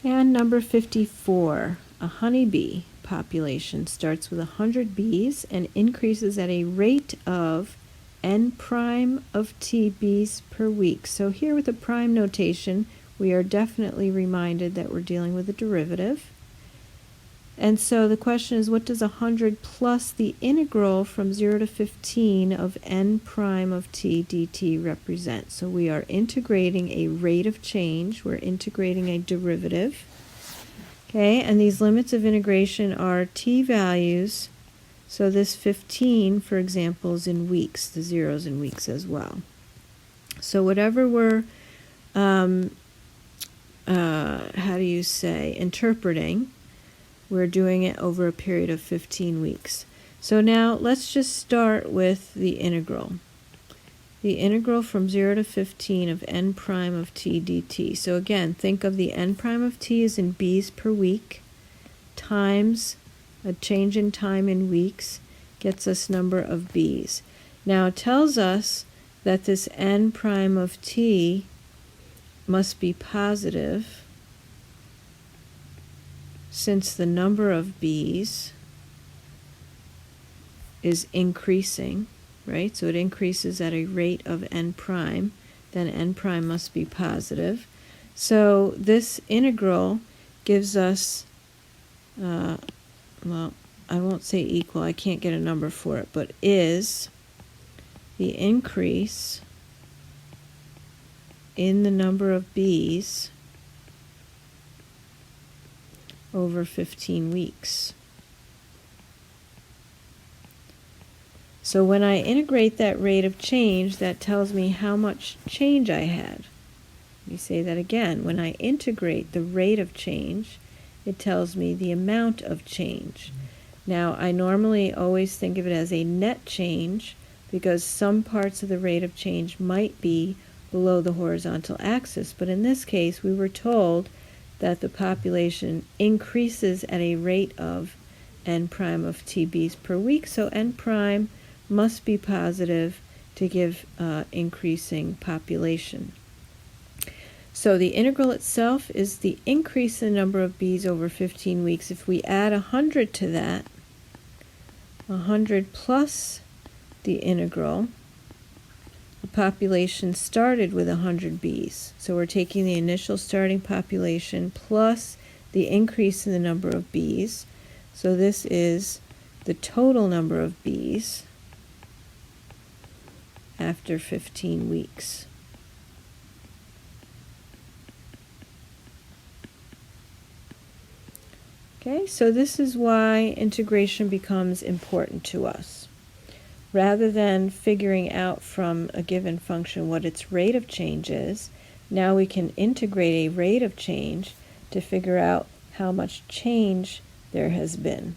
And number 54, a honeybee population starts with 100 bees and increases at a rate of n prime of t bees per week. So here with the prime notation, we are definitely reminded that we're dealing with a derivative. And so the question is, what does 100 plus the integral from 0 to 15 of n prime of t dt represent? So we are integrating a rate of change. We're integrating a derivative. Okay, and these limits of integration are t values. So this 15, for example, is in weeks. The zero's in weeks as well. So whatever we're, interpreting, we're doing it over a period of 15 weeks. So now let's just start with the integral. The integral from 0 to 15 of n prime of t dt. So again, think of the n prime of t as in bees per week times a change in time in weeks gets us number of bees. Now it tells us that this n prime of t must be positive since the number of bees is increasing, right? So it increases at a rate of n prime, then n prime must be positive. So this integral gives us, well, I won't say equal, I can't get a number for it, but is the increase in the number of bees over 15 weeks. So when I integrate that rate of change, that tells me how much change I had. Let me say that again. When I integrate the rate of change, it tells me the amount of change. Now, I normally always think of it as a net change because some parts of the rate of change might be below the horizontal axis, but in this case, we were told that the population increases at a rate of n prime of t bees per week, so n prime must be positive to give increasing population. So the integral itself is the increase in the number of bees over 15 weeks. If we add 100 to that, 100 plus the integral, the population started with 100 bees. So we're taking the initial starting population plus the increase in the number of bees. So this is the total number of bees after 15 weeks. Okay, so this is why integration becomes important to us. Rather than figuring out from a given function what its rate of change is, now we can integrate a rate of change to figure out how much change there has been.